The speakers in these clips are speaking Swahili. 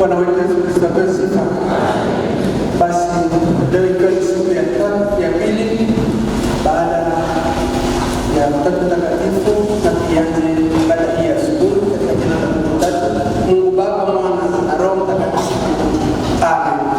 Bwana wetu Yesu Kristo apewe sifa. Basi leo ikiwa ni siku ya pili baada ya Utatu Mtakatifu, na tukianze ibada hii ya asubuhi katika jina la Mungu Tatu, Mungu Baba, Mwana na Roho Mtakatifu. Amen.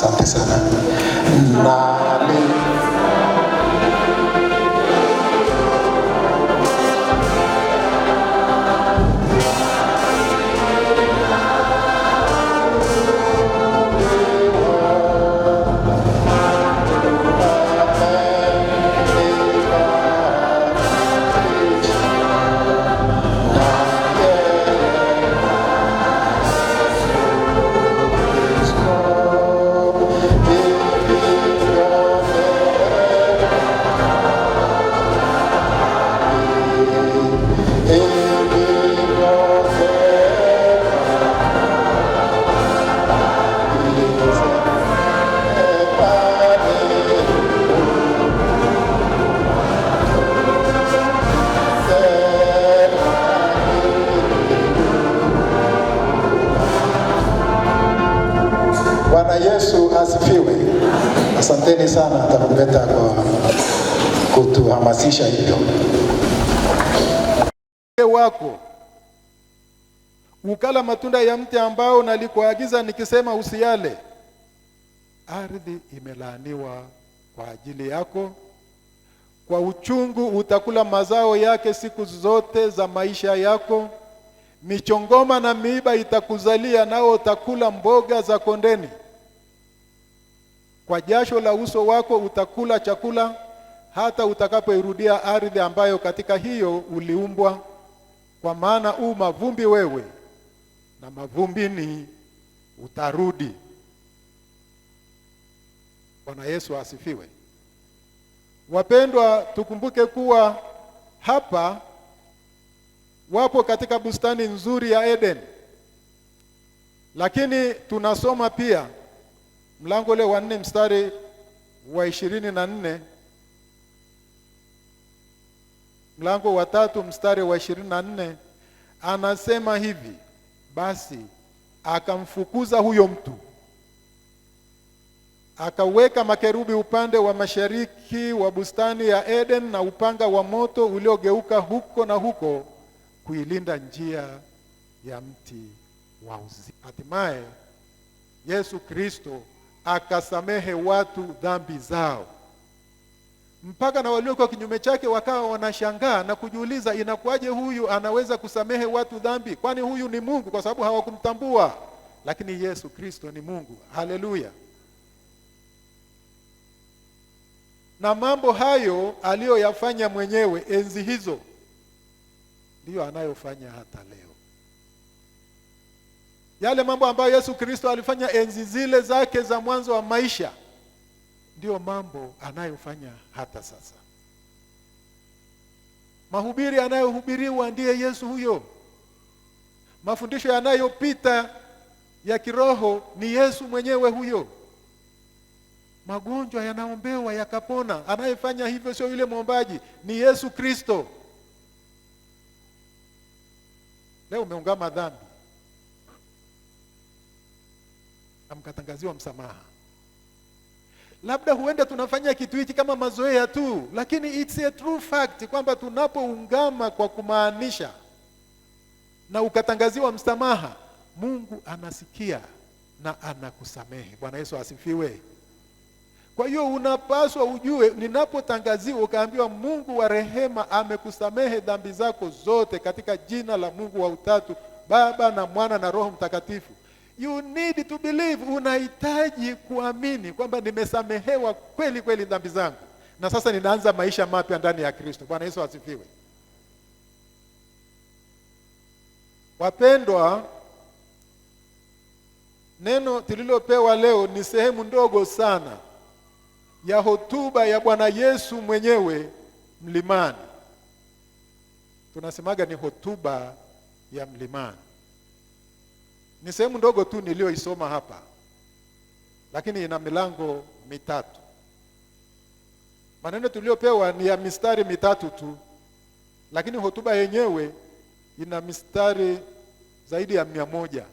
Asante sana. Bwana Yesu asifiwe. Asanteni sana tarumbeta kwa kutuhamasisha hivyo. Wako ukala matunda ya mti ambao nalikuagiza nikisema usiyale. Ardhi imelaaniwa kwa ajili yako, kwa uchungu utakula mazao yake siku zote za maisha yako. Michongoma na miiba itakuzalia, nao utakula mboga za kondeni. Kwa jasho la uso wako utakula chakula, hata utakapoirudia ardhi ambayo katika hiyo uliumbwa, kwa maana mavumbi wewe, na mavumbini utarudi. Bwana Yesu asifiwe. Wapendwa, tukumbuke kuwa hapa wapo katika bustani nzuri ya Eden. Lakini tunasoma pia mlango ule wa 4 mstari wa 24, mlango wa 3 mstari wa 24, anasema hivi: basi akamfukuza huyo mtu, akaweka makerubi upande wa mashariki wa bustani ya Eden, na upanga wa moto uliogeuka huko na huko kuilinda njia ya mti wa uzima. Hatimaye Yesu Kristo akasamehe watu dhambi zao, mpaka na waliokuwa kinyume chake wakawa wanashangaa na kujiuliza, inakuwaje huyu anaweza kusamehe watu dhambi? Kwani huyu ni Mungu? Kwa sababu hawakumtambua. Lakini Yesu Kristo ni Mungu. Haleluya. Na mambo hayo aliyoyafanya mwenyewe enzi hizo ndiyo anayofanya hata leo. Yale mambo ambayo Yesu Kristo alifanya enzi zile zake za mwanzo wa maisha ndiyo mambo anayofanya hata sasa. Mahubiri anayohubiriwa ndiye Yesu huyo. Mafundisho yanayopita ya kiroho ni Yesu mwenyewe huyo. Magonjwa yanaombewa yakapona, anayefanya hivyo sio yule mwombaji, ni Yesu Kristo. Leo umeungama dhambi na mkatangaziwa msamaha. Labda huenda tunafanya kitu hiki kama mazoea tu, lakini it's a true fact kwamba tunapoungama kwa kumaanisha na ukatangaziwa msamaha, Mungu anasikia na anakusamehe. Bwana Yesu asifiwe. Kwa hiyo unapaswa ujue, ninapotangaziwa ukaambiwa Mungu wa rehema amekusamehe dhambi zako zote katika jina la Mungu wa Utatu, Baba na Mwana na Roho Mtakatifu, you need to believe. Unahitaji kuamini kwamba nimesamehewa kweli kweli dhambi zangu, na sasa ninaanza maisha mapya ndani ya Kristo. Bwana Yesu asifiwe. Wapendwa, neno tulilopewa leo ni sehemu ndogo sana ya hotuba ya Bwana Yesu mwenyewe mlimani. Tunasemaga ni hotuba ya mlimani. Ni sehemu ndogo tu niliyoisoma hapa, lakini ina milango mitatu. Maneno tuliyopewa ni ya mistari mitatu tu, lakini hotuba yenyewe ina mistari zaidi ya 100.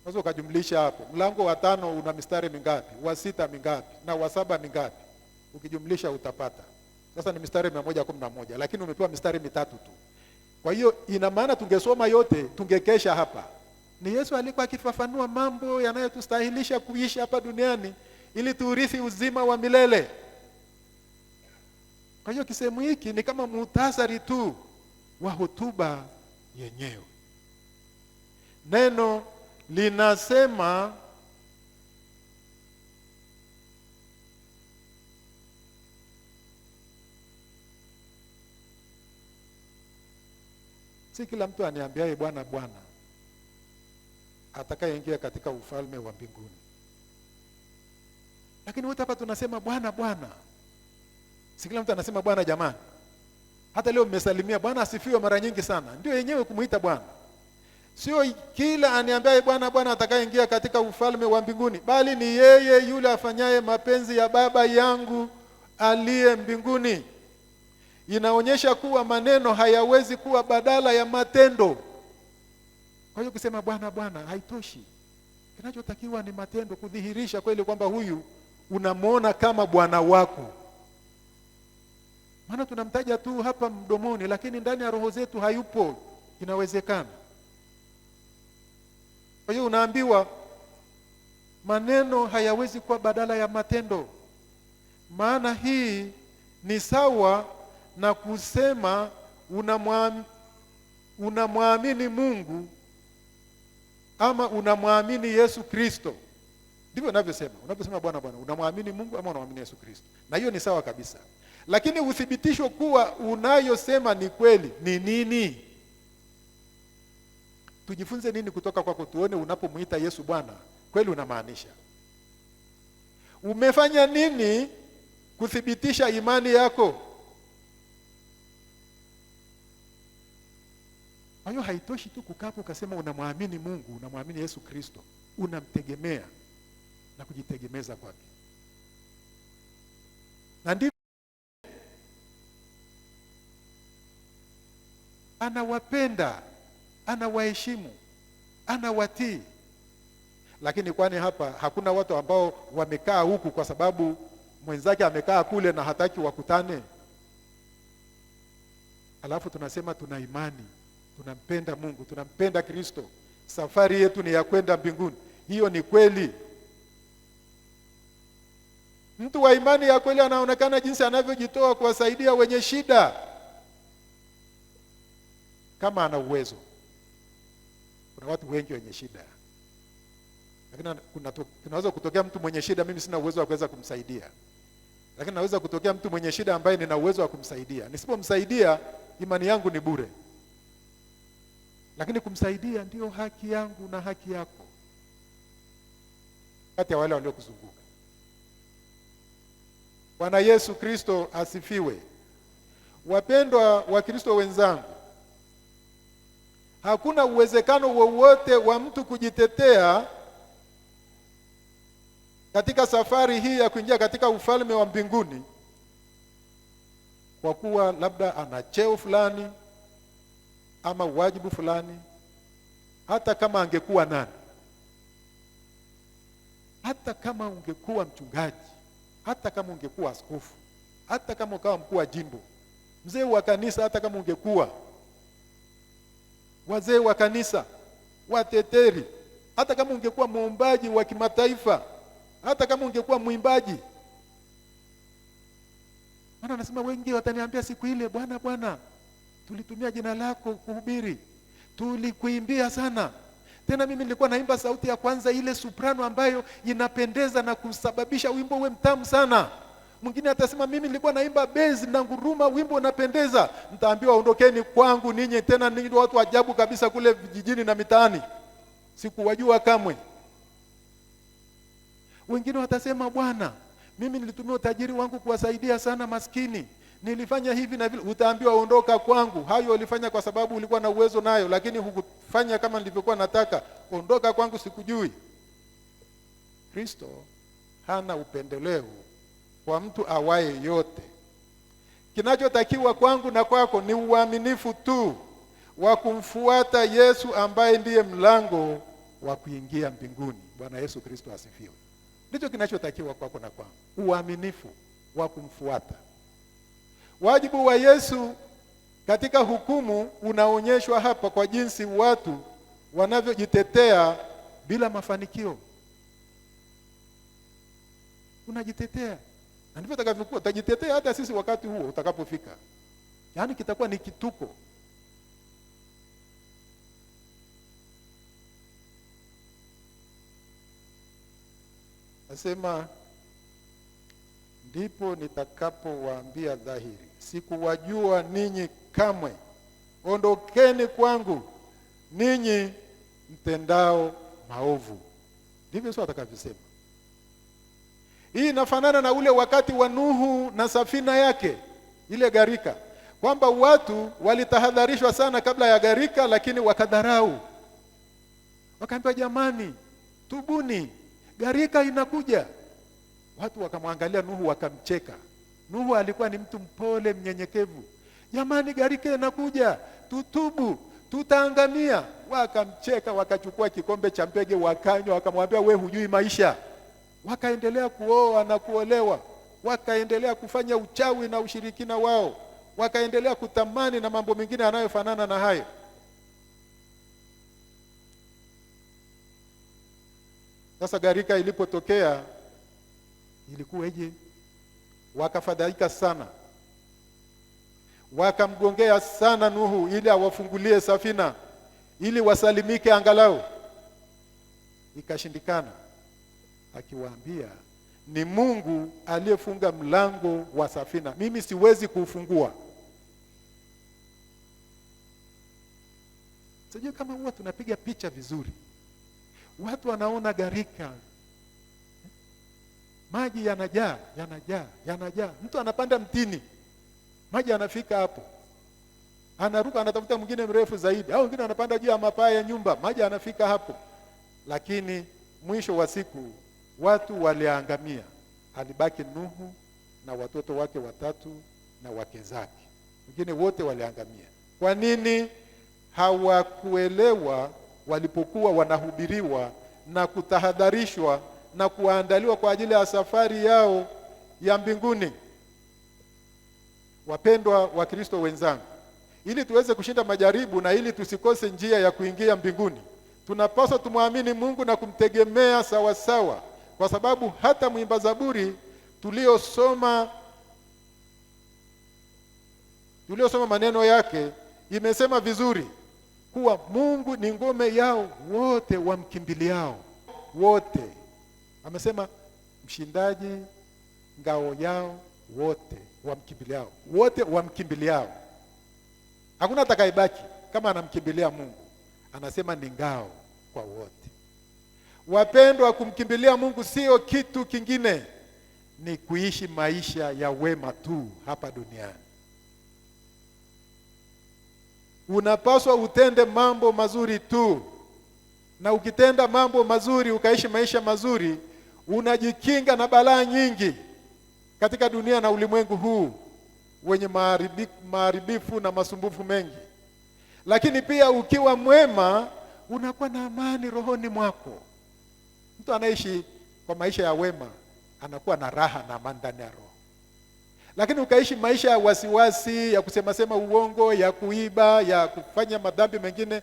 Sasa ukajumlisha hapo, mlango wa 5 una mistari mingapi? Wa 6 mingapi? Na wa 7 mingapi? Ukijumlisha utapata. Sasa ni mistari 111, lakini umepewa mistari mitatu tu. Kwa hiyo ina maana tungesoma yote tungekesha hapa. Ni Yesu alikuwa akifafanua mambo yanayotustahilisha kuishi hapa duniani ili tuurithi uzima wa milele. Kwa hiyo kisehemu hiki ni kama muhtasari tu wa hotuba yenyewe. Neno linasema si kila mtu aniambiaye Bwana Bwana atakayeingia katika ufalme wa mbinguni. Lakini wote hapa tunasema Bwana Bwana. Si kila mtu anasema Bwana jamani. Hata leo mmesalimia Bwana asifiwe mara nyingi sana. Ndio yenyewe kumuita Bwana. Sio kila aniambiaye Bwana Bwana atakayeingia katika ufalme wa mbinguni, bali ni yeye yule afanyaye mapenzi ya Baba yangu aliye mbinguni. Inaonyesha kuwa maneno hayawezi kuwa badala ya matendo. Kwa hiyo kusema Bwana Bwana haitoshi. Kinachotakiwa ni matendo, kudhihirisha kweli kwamba huyu unamwona kama Bwana wako. Maana tunamtaja tu hapa mdomoni, lakini ndani ya roho zetu hayupo. Inawezekana. Kwa hiyo unaambiwa maneno hayawezi kuwa badala ya matendo. Maana hii ni sawa na kusema unamwamini Mungu ama unamwamini Yesu Kristo. Ndivyo ninavyosema. Unaposema Bwana Bwana, unamwamini Mungu ama unamwamini Yesu Kristo. Na hiyo ni sawa kabisa. Lakini uthibitisho kuwa unayosema ni kweli ni nini? Tujifunze nini kutoka kwako tuone unapomuita Yesu Bwana kweli unamaanisha? Umefanya nini kuthibitisha imani yako? Kwa hiyo haitoshi tu kukaa hapo ukasema unamwamini Mungu, unamwamini Yesu Kristo, unamtegemea na kujitegemeza kwake. Na ndivyo anawapenda, anawaheshimu, anawatii. Lakini kwani hapa hakuna watu ambao wamekaa huku kwa sababu mwenzake amekaa kule na hataki wakutane? Alafu tunasema tuna imani, tunampenda Mungu, tunampenda Kristo, safari yetu ni ya kwenda mbinguni. Hiyo ni kweli. Mtu wa imani ya kweli anaonekana jinsi anavyojitoa kuwasaidia wenye shida kama ana uwezo. Kuna watu wengi wenye shida, lakini kunaweza kutokea mtu mwenye shida mimi sina uwezo wa kuweza kumsaidia, lakini naweza kutokea mtu mwenye shida ambaye nina uwezo wa kumsaidia. Nisipomsaidia imani yangu ni bure, lakini kumsaidia ndio haki yangu na haki yako kati ya wale waliokuzunguka. Bwana Yesu Kristo asifiwe. Wapendwa wa Kristo wenzangu, hakuna uwezekano wowote wa mtu kujitetea katika safari hii ya kuingia katika ufalme wa mbinguni kwa kuwa labda ana cheo fulani ama wajibu fulani, hata kama angekuwa nani. Hata kama ungekuwa mchungaji, hata kama ungekuwa askofu, hata kama ukawa mkuu wa jimbo, mzee wa kanisa, hata kama ungekuwa wazee wa kanisa, wateteri, hata kama ungekuwa muombaji wa kimataifa, hata kama ungekuwa mwimbaji. Maana anasema wengi wataniambia siku ile, Bwana Bwana, tulitumia jina lako kuhubiri, tulikuimbia sana. Tena mimi nilikuwa naimba sauti ya kwanza, ile soprano ambayo inapendeza na kusababisha wimbo uwe mtamu sana. Mwingine atasema mimi nilikuwa naimba bass na nguruma, wimbo unapendeza. Mtaambiwa ondokeni kwangu ninyi, tena ninyi watu ajabu kabisa kule vijijini na mitaani, sikuwajua kamwe. Wengine watasema Bwana, mimi nilitumia utajiri wangu kuwasaidia sana maskini, nilifanya hivi na vile. Utaambiwa ondoka kwangu, hayo ulifanya kwa sababu ulikuwa na uwezo nayo, lakini hukufanya kama nilivyokuwa nataka. Ondoka kwangu, sikujui. Kristo hana upendeleo kwa mtu awaye yote. Kinachotakiwa kwangu na kwako ni uaminifu tu wa kumfuata Yesu ambaye ndiye mlango wa kuingia mbinguni. Bwana Yesu Kristo asifiwe. Ndicho kinachotakiwa kwako na kwangu, uaminifu wa kumfuata. Wajibu wa Yesu katika hukumu unaonyeshwa hapa kwa jinsi watu wanavyojitetea bila mafanikio. Unajitetea, na ndivyo utakavyokuwa. Utajitetea hata sisi wakati huo utakapofika. Yaani kitakuwa ni kituko. Nasema, ndipo nitakapowaambia dhahiri, sikuwajua ninyi kamwe, ondokeni kwangu ninyi mtendao maovu. Ndivyo Yesu atakavyosema. Hii inafanana na ule wakati wa Nuhu na safina yake, ile gharika, kwamba watu walitahadharishwa sana kabla ya gharika, lakini wakadharau. Wakaambiwa, jamani, tubuni, gharika inakuja. Watu wakamwangalia Nuhu wakamcheka. Nuhu alikuwa ni mtu mpole, mnyenyekevu. Jamani, gharika inakuja, tutubu, tutaangamia. Wakamcheka, wakachukua kikombe cha mbege wakanywa, wakamwambia, we hujui maisha. Wakaendelea kuoa na kuolewa, wakaendelea kufanya uchawi na ushirikina wao, wakaendelea kutamani na mambo mengine yanayofanana na hayo. Sasa gharika ilipotokea ilikuwaje? Wakafadhaika sana, wakamgongea sana Nuhu ili awafungulie safina ili wasalimike angalau. Ikashindikana, akiwaambia, ni Mungu aliyefunga mlango wa safina, mimi siwezi kuufungua. Sijui kama huwa tunapiga picha vizuri. Watu wanaona gharika, maji yanajaa. Mtu anapanda mtini, maji yanafika hapo, anaruka anatafuta mwingine mrefu zaidi, au mwingine anapanda juu ya mapaa ya nyumba, maji yanafika hapo. Lakini mwisho wa siku watu waliangamia. Alibaki Nuhu na watoto wake 3 na wake zake, wengine wote waliangamia. Kwa nini? Hawakuelewa walipokuwa wanahubiriwa na kutahadharishwa na kuandaliwa kwa ajili ya safari yao ya mbinguni. Wapendwa wa Kristo wenzangu, ili tuweze kushinda majaribu na ili tusikose njia ya kuingia mbinguni, tunapaswa tumwamini Mungu na kumtegemea sawa sawa, kwa sababu hata mwimba Zaburi tuliosoma maneno yake imesema vizuri kuwa Mungu ni ngome yao wote wamkimbiliao. Wote. Amesema mshindaji ngao yao wote wamkimbiliao. Wote wamkimbiliao. Hakuna atakayebaki kama anamkimbilia Mungu. Anasema ni ngao kwa wote. Wapendwa, kumkimbilia Mungu sio kitu kingine, ni kuishi maisha ya wema tu hapa duniani. Unapaswa utende mambo mazuri tu, na ukitenda mambo mazuri ukaishi maisha mazuri, unajikinga na balaa nyingi katika dunia na ulimwengu huu wenye maharibifu na masumbufu mengi. Lakini pia ukiwa mwema unakuwa na amani rohoni mwako. Mtu anaishi kwa maisha ya wema anakuwa na raha na amani ndani ya roho. Lakini ukaishi maisha ya wasiwasi, ya kusema uongo, ya kuiba, ya kufanya madhambi mengine,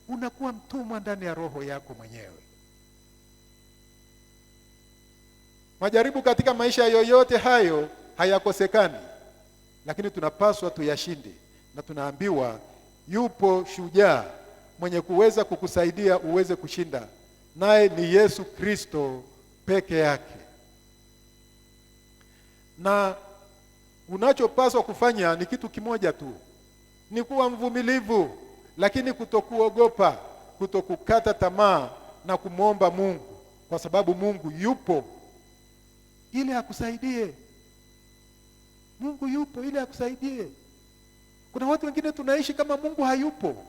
unakuwa mtumwa ndani ya roho yako mwenyewe. Majaribu katika maisha yoyote hayo hayakosekani, lakini tunapaswa tuyashinde, na tunaambiwa yupo shujaa mwenye kuweza kukusaidia uweze kushinda, naye ni Yesu Kristo peke yake. Na unachopaswa kufanya ni kitu kimoja tu, ni kuwa mvumilivu, lakini kutokuogopa, kutokukata tamaa, na kumwomba Mungu, kwa sababu Mungu yupo ili akusaidie. Mungu yupo ili akusaidie. Kuna watu wengine tunaishi kama Mungu hayupo.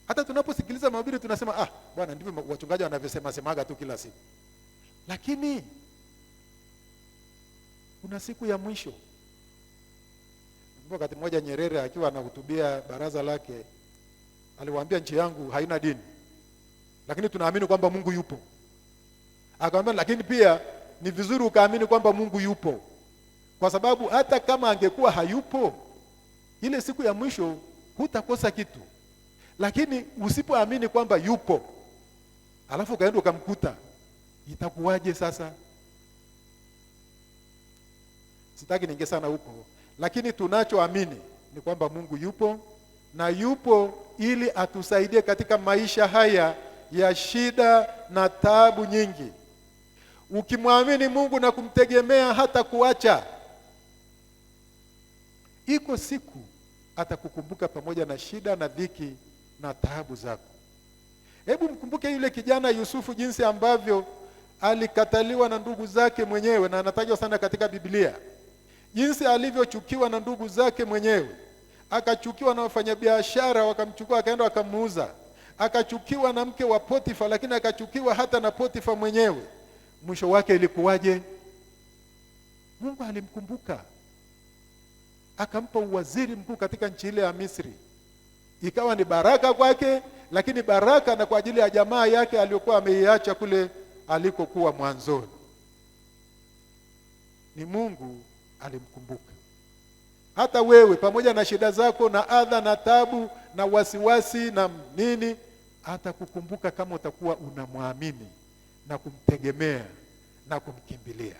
Hata tunaposikiliza mahubiri tunasema, bwana ndivyo wachungaji wanavyosemaga tu kila siku. Lakini kuna siku ya mwisho. Wakati mmoja Nyerere akiwa anahutubia baraza lake, aliwaambia nchi yangu haina dini, lakini tunaamini kwamba Mungu yupo. Akamwambia lakini pia ni vizuri ukaamini kwamba Mungu yupo, kwa sababu hata kama angekuwa hayupo, ile siku ya mwisho hutakosa kitu. Lakini usipoamini kwamba yupo, alafu kaenda ukamkuta, itakuwaje sasa? Sitaki ninge sana huko, lakini tunachoamini ni kwamba Mungu yupo, na yupo ili atusaidie katika maisha haya ya shida na taabu nyingi. Ukimwamini Mungu na kumtegemea hata kuacha, iko siku atakukumbuka pamoja na shida na dhiki na taabu zako. Hebu mkumbuke yule kijana Yusufu, jinsi ambavyo alikataliwa na ndugu zake mwenyewe, na anatajwa sana katika Biblia. Jinsi alivyochukiwa na ndugu zake mwenyewe, akachukiwa na wafanyabiashara, wakamchukua akaenda wakamuuza. Akachukiwa na mke wa Potifa, lakini akachukiwa hata na Potifa mwenyewe. Mwisho wake ilikuwaje? Mungu alimkumbuka, akampa uwaziri mkuu katika nchi ile ya Misri. Ikawa ni baraka kwake, lakini baraka na kwa ajili ya jamaa yake aliyokuwa ameiacha kule alikokuwa mwanzoni. Ni Mungu alimkumbuka. Hata wewe pamoja na shida zako na adha na tabu na wasiwasi na nini, hata kukumbuka kama utakuwa unamwamini na kumtegemea na kumkimbilia.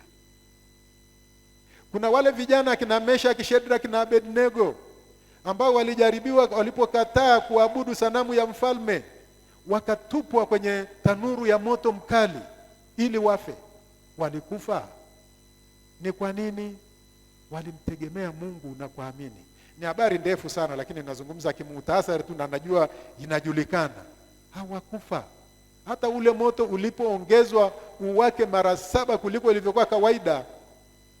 Kuna wale vijana kina Meshaki, Shadraka na Abednego ambao walijaribiwa, walipokataa kuabudu sanamu ya mfalme, wakatupwa kwenye tanuru ya moto mkali ili wafe. Walikufa. Ni kwa nini? Walimtegemea Mungu na kuamini. Ni habari ndefu sana, lakini nazungumza kimuhtasari tu na najua inajulikana. Hawakufa. Hata ule moto ulipoongezwa uwake mara 7 kuliko ilivyokuwa kawaida,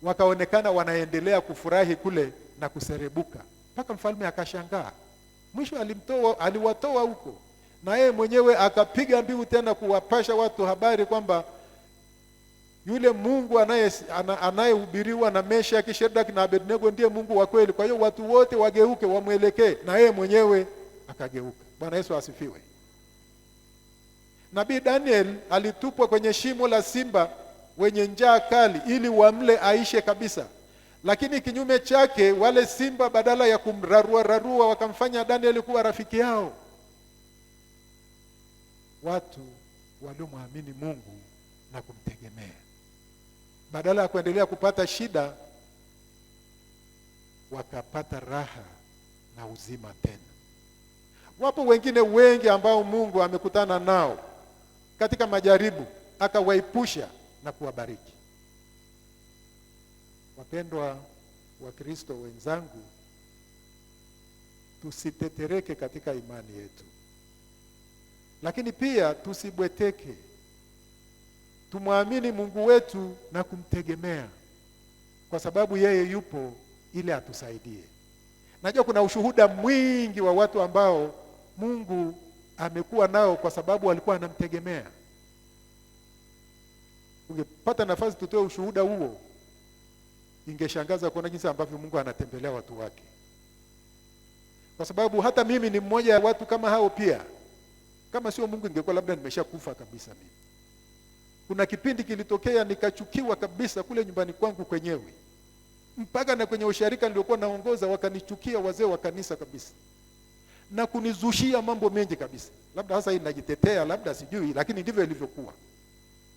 wakaonekana wanaendelea kufurahi kule na kuserebuka. Mpaka mfalme akashangaa. Mwisho aliwatoa huko, na yeye mwenyewe akapiga mbiu tena kuwapasha watu habari kwamba yule Mungu anayehubiriwa na Meshaki, Shadraka na Abednego ndiye Mungu wa kweli. Kwa hiyo watu wote wageuke wamwelekee, na yeye mwenyewe akageuka. Bwana Yesu asifiwe. Nabii Daniel alitupwa kwenye shimo la simba wenye njaa kali ili wamle aishe kabisa. Lakini kinyume chake, wale simba badala ya kumrarua wakamfanya Daniel kuwa rafiki yao. Watu waliomwamini Mungu na kumtegemea, badala ya kuendelea kupata shida, wakapata raha na uzima tena. Wapo wengine wengi ambao Mungu amekutana nao katika majaribu, akawaepusha na kuwabariki. Wapendwa wa Kristo wenzangu, tusitetereke katika imani yetu, lakini pia tusibweteke. Tumwamini Mungu wetu na kumtegemea, kwa sababu yeye yupo ili atusaidie. Najua kuna ushuhuda mwingi wa watu ambao Mungu amekuwa nao kwa sababu walikuwa anamtegemea. Ungepata nafasi tutoe ushuhuda huo, ingeshangaza kuona jinsi ambavyo Mungu anatembelea watu wake. Kwa sababu hata mimi ni mmoja wa watu kama hao pia. Kama sio Mungu ingekuwa labda nimeshakufa kabisa mimi. Kuna kipindi kilitokea nikachukiwa kabisa kule nyumbani kwangu kwenyewe. Mpaka na kwenye usharika niliokuwa naongoza wakanichukia wazee wa kanisa kabisa. Na kunizushia mambo mengi kabisa. Labda hasa hii najitetea, labda sijui, lakini ndivyo ilivyokuwa.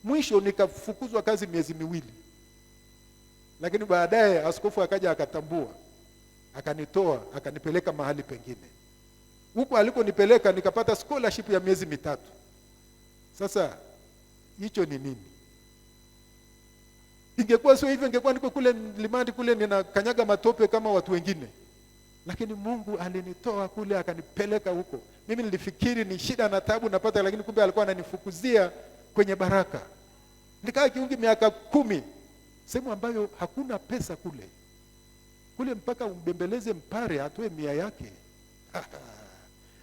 Mwisho nikafukuzwa kazi miezi 2. Lakini baadaye askofu akaja akatambua, akanitoa, akanipeleka mahali pengine. Huko alikonipeleka nikapata scholarship ya miezi 3. Sasa hicho ni nini? Ingekuwa sio hivyo, ingekuwa niko kule Limandi kule ninakanyaga matope kama watu wengine. Lakini Mungu alinitoa kule akanipeleka huko. Mimi nilifikiri ni shida na taabu napata, lakini kumbe alikuwa ananifukuzia kwenye baraka. Nikaa kiungi miaka 10, sehemu ambayo hakuna pesa kule. Kule mpaka umbembeleze mpare atoe 100 yake.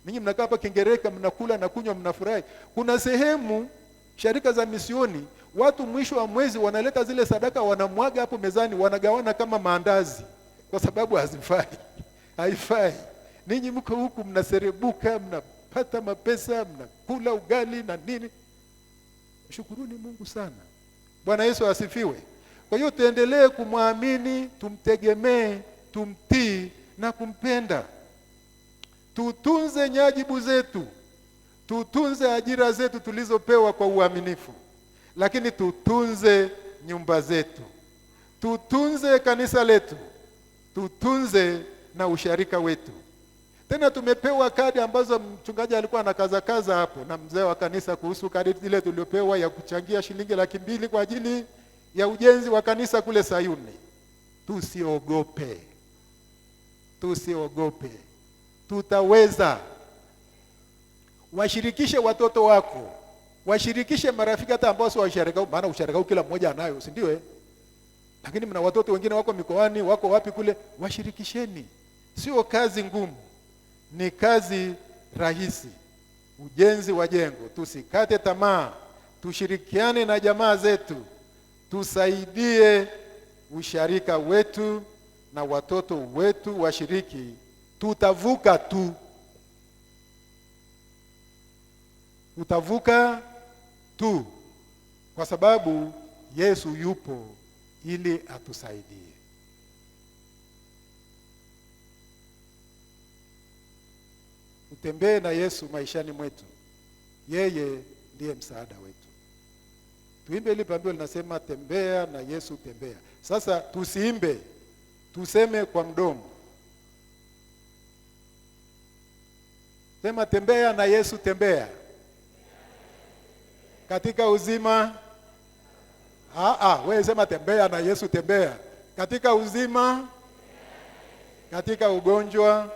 Ninyi mnakaa hapa Kingereka, mnakula na kunywa, mnafurahi. Kuna sehemu sharika za misioni, watu mwisho wa mwezi wanaleta zile sadaka, wanamwaga hapo mezani, wanagawana kama maandazi, kwa sababu hazifai. Haifai. Ninyi mko huku mnaserebuka, mnapata mapesa, mnakula ugali na nini. Shukuruni Mungu sana. Bwana Yesu asifiwe. Kwa hiyo tuendelee kumwamini, tumtegemee, tumtii na kumpenda. tutunze nyajibu zetu, tutunze ajira zetu tulizopewa kwa uaminifu, lakini tutunze nyumba zetu, tutunze kanisa letu, tutunze na usharika wetu. Tena tumepewa kadi ambazo mchungaji alikuwa anakaza hapo na mzee wa kanisa kuhusu kadi ile tuliopewa ya kuchangia shilingi 200,000 kwa ajili ya ujenzi wa kanisa kule Sayuni. Tusiogope. Tusiogope. Tutaweza. Washirikishe watoto wako. Washirikishe marafiki hata ambao sio washarika, maana usharika kila mmoja anayo, si ndio? Lakini mna watoto wengine wako mikoani, wako wapi kule, washirikisheni. Sio kazi ngumu. Ni kazi rahisi. Ujenzi wa jengo. Tusikate tamaa. Tushirikiane na jamaa zetu. Tusaidie usharika wetu na watoto wetu washiriki. Tutavuka tu. Tutavuka tu. Kwa sababu Yesu yupo ili atusaidie. Tutembee na Yesu maishani mwetu. Yeye ndiye msaada wetu. Tuimbe ile pambio linasema tembea na Yesu tembea. Sasa tusiimbe, tuseme kwa mdomo. Sema tembea na Yesu tembea. Katika uzima. Wewe sema tembea na Yesu tembea. Katika uzima, katika ugonjwa,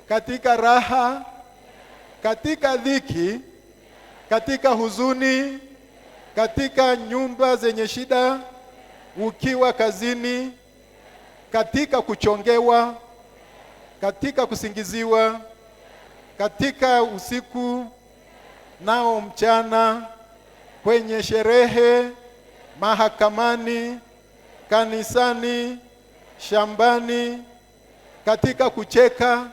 katika raha, katika dhiki, katika huzuni, katika nyumba zenye shida, ukiwa kazini, katika kuchongewa, katika kusingiziwa, katika usiku nao mchana, kwenye sherehe, mahakamani, kanisani, shambani, katika kucheka,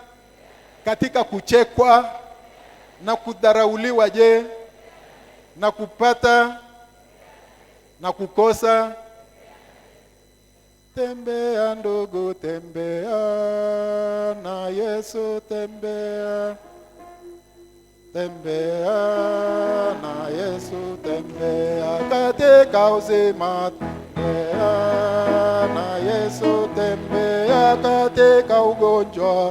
katika kuchekwa na kudharauliwa, na kupata na kukosa. Tembea ndugu, tembea na Yesu tembea. Tembea na Yesu tembea katika uzima. Tembea na Yesu tembea katika ugonjwa.